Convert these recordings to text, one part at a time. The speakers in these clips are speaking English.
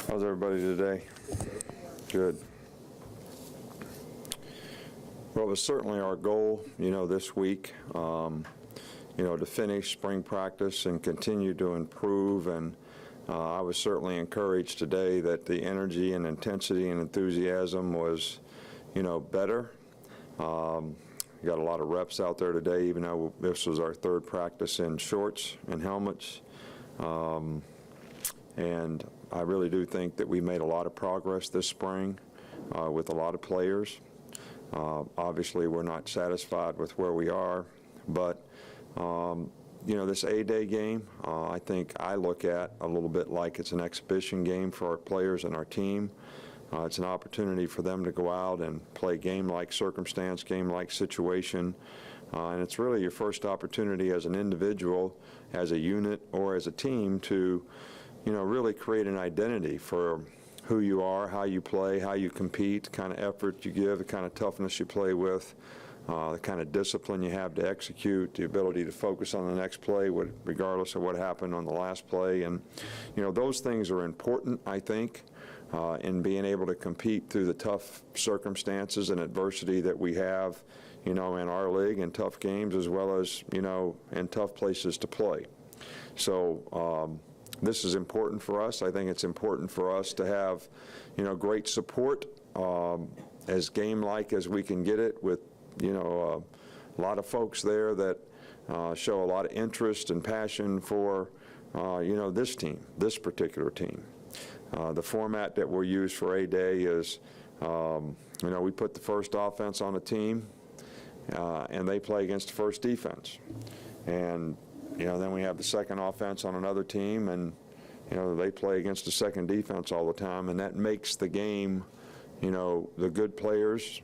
How's everybody today? Good. Well, it was certainly our goal, this week, to finish spring practice and continue to improve. And I was certainly encouraged today that the energy and intensity and enthusiasm was, better. Got a lot of reps out there today, even though this was our third practice in shorts and helmets. And I really do think that we made a lot of progress this spring with a lot of players. Obviously, we're not satisfied with where we are, but this A-Day game, I think I look at a little bit like it's an exhibition game for our players and our team. It's an opportunity for them to go out and play game-like circumstance, game-like situation, and it's really your first opportunity as an individual, as a unit, or as a team to, really create an identity for who you are, how you play, how you compete, the kind of effort you give, the kind of toughness you play with, the kind of discipline you have to execute, the ability to focus on the next play regardless of what happened on the last play. And, those things are important, I think, in being able to compete through the tough circumstances and adversity that we have, in our league, and tough games, as well as, in tough places to play. So this is important for us. I think it's important for us to have, great support, as game-like as we can get it, with, a lot of folks there that show a lot of interest and passion for, this team, this particular team. The format that we'll use for A-Day is, we put the first offense on a team, and they play against the first defense. And, then we have the second offense on another team, and, they play against the second defense all the time. And that makes the game, the good players,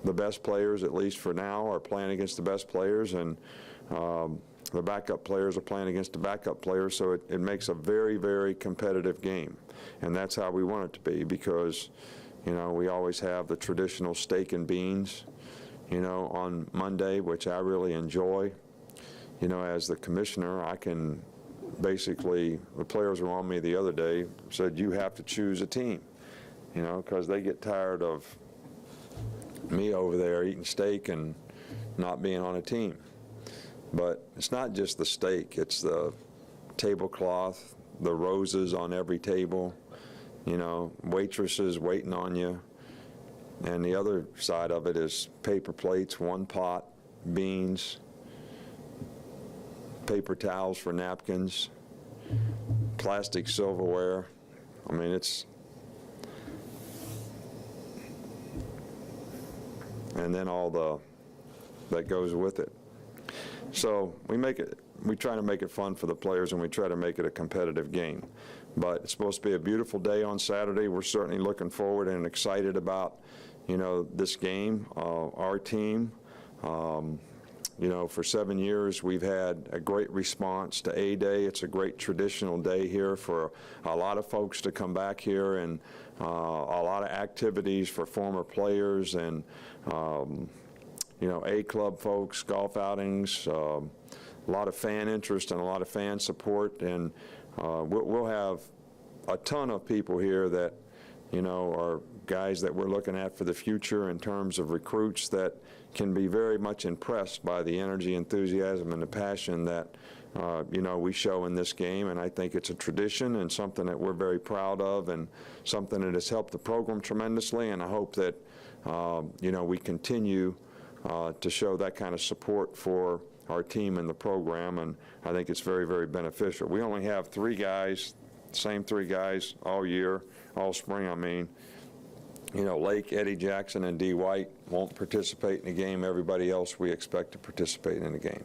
the best players, at least for now, are playing against the best players, and the backup players are playing against the backup players, so it makes a very, very competitive game. And that's how we want it to be, because, we always have the traditional steak and beans, on Monday, which I really enjoy. As the commissioner, I can basically, the players were on me the other day, said, you have to choose a team, because they get tired of me over there eating steak and not being on a team. But it's not just the steak, it's the tablecloth, the roses on every table, waitresses waiting on you. And the other side of it is paper plates, one pot, beans, paper towels for napkins, plastic silverware. I mean, and then all that goes with it. So we try to make it fun for the players, and we try to make it a competitive game. But it's supposed to be a beautiful day on Saturday. We're certainly looking forward and excited about, this game, our team. For 7 years, we've had a great response to A-Day. It's a great traditional day here for a lot of folks to come back here, and a lot of activities for former players and, A-club folks, golf outings, a lot of fan interest and a lot of fan support. And we'll have a ton of people here that, are guys that we're looking at for the future in terms of recruits that can be very much impressed by the energy, enthusiasm, and the passion that, we show in this game. And I think it's a tradition and something that we're very proud of, and something that has helped the program tremendously. And I hope that, we continue to show that kind of support for our team and the program, and I think it's very, very beneficial. We only have 3 guys, same 3 guys all year, all spring, I mean. Lake, Eddie Jackson, and D. White won't participate in the game. Everybody else we expect to participate in the game.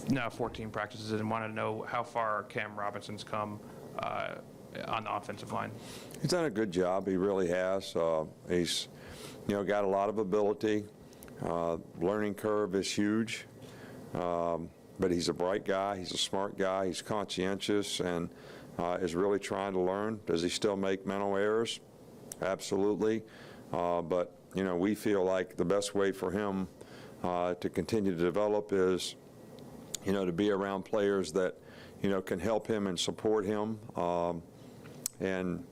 Now 14 practices, and want to know how far Cam Robinson's come on the offensive line. He's done a good job. He really has. He's, got a lot of ability. Learning curve is huge. But he's a bright guy, he's a smart guy, he's conscientious, and is really trying to learn. Does he still make mental errors? Absolutely. But, we feel like the best way for him to continue to develop is, to be around players that, can help him and support him. And,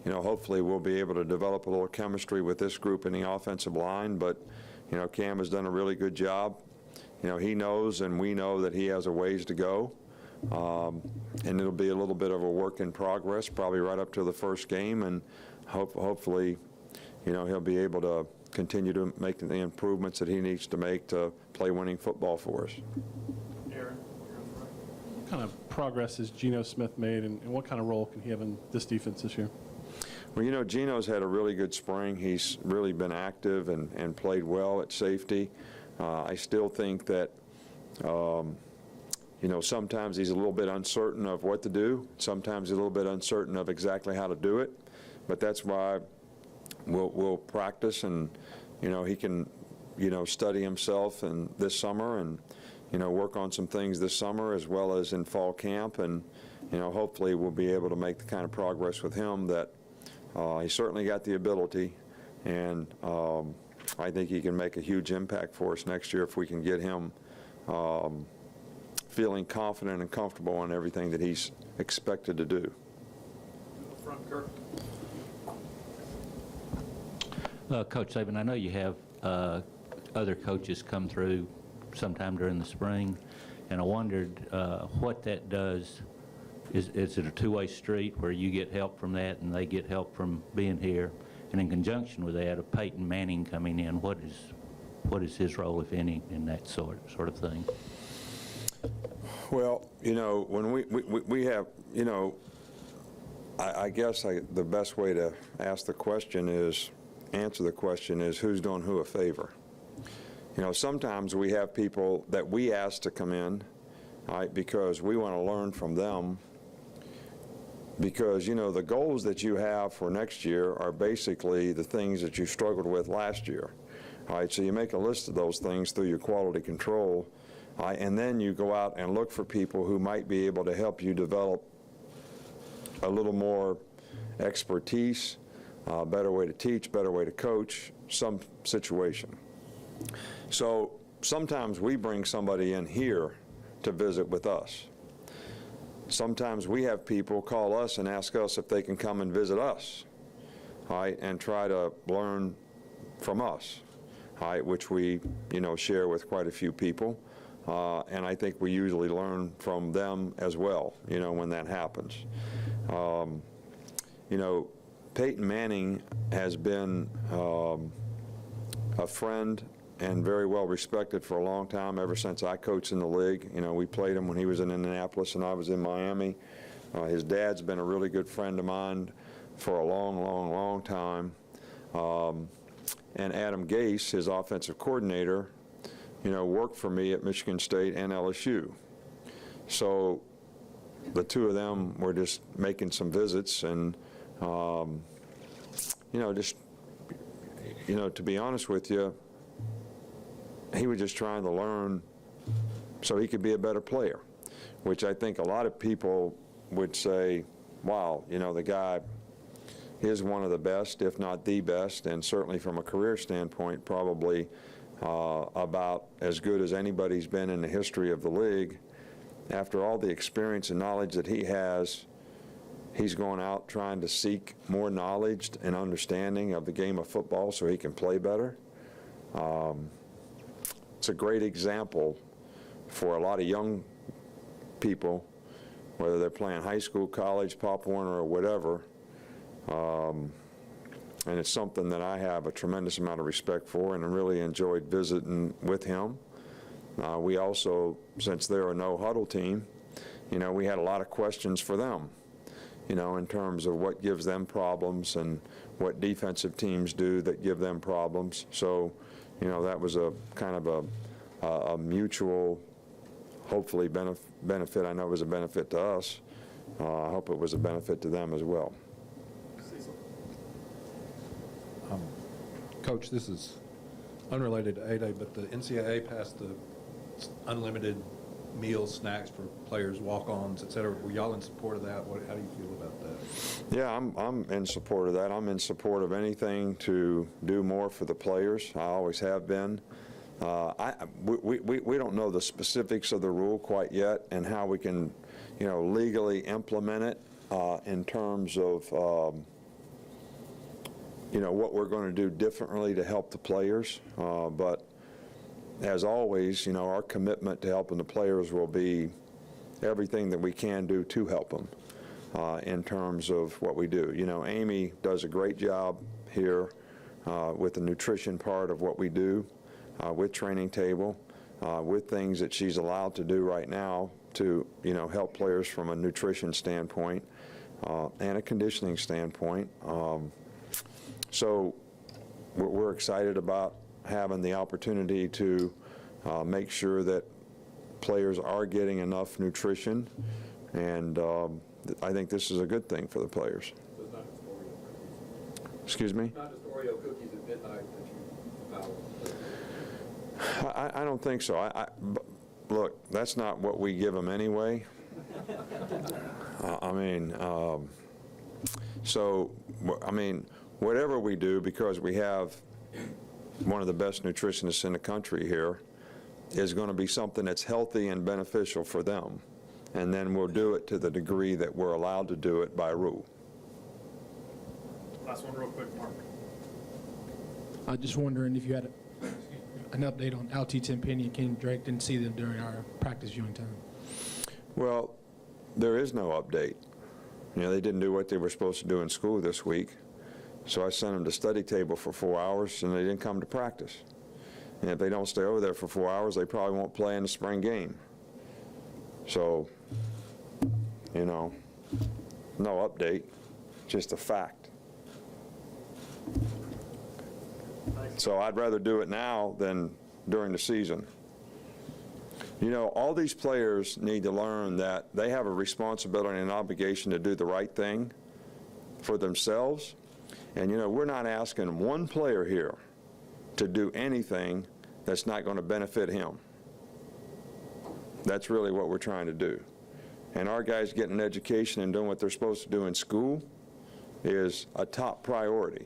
hopefully we'll be able to develop a little chemistry with this group in the offensive line. But, Cam has done a really good job. He knows and we know that he has a ways to go. And it'll be a little bit of a work in progress, probably right up to the first game. And hopefully, he'll be able to continue to make the improvements that he needs to make to play winning football for us. Aaron, what kind of progress has Geno Smith made, and what kind of role can he have in this defense this year? Well, Geno's had a really good spring. He's really been active and played well at safety. I still think that, sometimes he's a little bit uncertain of what to do. Sometimes he's a little bit uncertain of exactly how to do it. But that's why we'll practice, and, he can, study himself and this summer and, work on some things this summer as well as in fall camp. And, hopefully we'll be able to make the kind of progress with him that he certainly got the ability. And I think he can make a huge impact for us next year if we can get him feeling confident and comfortable on everything that he's expected to do. Front, Kirk. Coach Saban, I know you have other coaches come through sometime during the spring, and I wondered what that does. Is it a two-way street where you get help from that and they get help from being here? And in conjunction with that, of Peyton Manning coming in, what is his role, if any, in that sort of thing? Well, when we have, I guess the best way to answer the question is who's doing who a favor. Sometimes we have people that we ask to come in, right, because we want to learn from them. Because, the goals that you have for next year are basically the things that you struggled with last year. All right, so you make a list of those things through your quality control, and then you go out and look for people who might be able to help you develop a little more expertise, better way to teach, better way to coach, some situation. So sometimes we bring somebody in here to visit with us. Sometimes we have people call us and ask us if they can come and visit us, right, and try to learn from us, right, which we, share with quite a few people. And I think we usually learn from them as well, when that happens. Peyton Manning has been a friend and very well respected for a long time, ever since I coached in the league. We played him when he was in Indianapolis and I was in Miami. His dad's been a really good friend of mine for a long, long, long time. And Adam Gase, his offensive coordinator, worked for me at Michigan State and LSU. So the two of them were just making some visits and, to be honest with you, he was just trying to learn so he could be a better player, which I think a lot of people would say, wow, the guy is one of the best, if not the best, and certainly from a career standpoint, probably about as good as anybody's been in the history of the league. After all the experience and knowledge that he has, he's going out trying to seek more knowledge and understanding of the game of football so he can play better. It's a great example for a lot of young people, whether they're playing high school, college, Pop Warner, or whatever. And it's something that I have a tremendous amount of respect for and I really enjoyed visiting with him. We also, since they're a no-huddle team, we had a lot of questions for them, in terms of what gives them problems and what defensive teams do that give them problems. So, that was a kind of a mutual, hopefully, benefit. I know it was a benefit to us. I hope it was a benefit to them as well. Coach, this is unrelated to A-Day, but the NCAA passed the unlimited meals, snacks for players, walk-ons, et cetera. Were y'all in support of that? How do you feel about that? Yeah, I'm in support of that. I'm in support of anything to do more for the players. I always have been. We don't know the specifics of the rule quite yet and how we can, legally implement it in terms of, what we're going to do differently to help the players. But as always, our commitment to helping the players will be everything that we can do to help them in terms of what we do. Amy does a great job here with the nutrition part of what we do, with Training Table, with things that she's allowed to do right now to, help players from a nutrition standpoint and a conditioning standpoint. So we're excited about having the opportunity to make sure that players are getting enough nutrition, and I think this is a good thing for the players. So it's not just Oreo cookies? Excuse me? Not just Oreo cookies at midnight that you follow? I don't think so. Look, that's not what we give them anyway. Whatever we do, because we have one of the best nutritionists in the country here, is going to be something that's healthy and beneficial for them. And then we'll do it to the degree that we're allowed to do it by rule. Last one real quick, Mark. I'm just wondering if you had an update on LT Tenpenny and Kenny Drake. Didn't see them during our practice viewing time. Well, there is no update. They didn't do what they were supposed to do in school this week. So I sent them to study table for 4 hours, and they didn't come to practice. And if they don't stay over there for 4 hours, they probably won't play in the spring game. So, no update, just a fact. So I'd rather do it now than during the season. All these players need to learn that they have a responsibility and an obligation to do the right thing for themselves. And, we're not asking one player here to do anything that's not going to benefit him. That's really what we're trying to do. And our guys getting an education and doing what they're supposed to do in school is a top priority.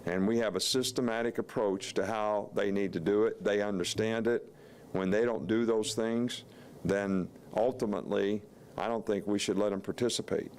And we have a systematic approach to how they need to do it. They understand it. When they don't do those things, then ultimately, I don't think we should let them participate.